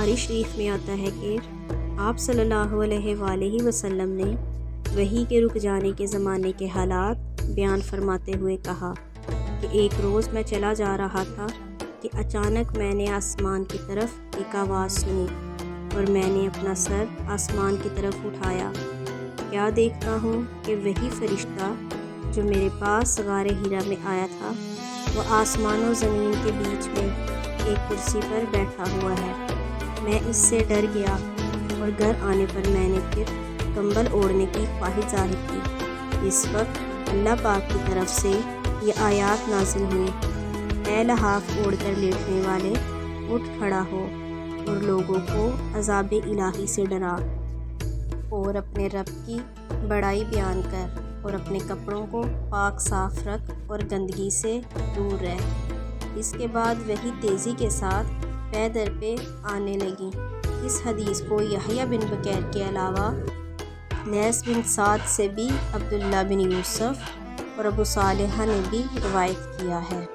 بخاری شریف میں آتا ہے کہ آپ صلی اللہ علیہ وآلہ وسلم نے وحی کے رک جانے کے زمانے کے حالات بیان فرماتے ہوئے کہا کہ ایک روز میں چلا جا رہا تھا کہ اچانک میں نے آسمان کی طرف ایک آواز سنی اور میں نے اپنا سر آسمان کی طرف اٹھایا۔ کیا دیکھتا ہوں کہ وہی فرشتہ جو میرے پاس غار حرا میں آیا تھا وہ آسمان و زمین کے بیچ میں ایک کرسی پر بیٹھا ہوا ہے۔ میں اس سے ڈر گیا اور گھر آنے پر میں نے پھر کمبل اوڑھنے کی خواہش ظاہر کی۔ اس وقت اللہ پاک کی طرف سے یہ آیات نازل ہوئی، اے لحاف اوڑھ کر لیٹنے والے، اٹھ کھڑا ہو اور لوگوں کو عذاب الہی سے ڈرا اور اپنے رب کی بڑائی بیان کر اور اپنے کپڑوں کو پاک صاف رکھ اور گندگی سے دور رہ۔ اس کے بعد وہی تیزی کے ساتھ پے در پہ آنے لگی۔ اس حدیث کو یحییٰ بن بکیر کے علاوہ لیث بن سعد سے بھی عبداللہ بن یوسف اور ابو صالح نے بھی روایت کیا ہے۔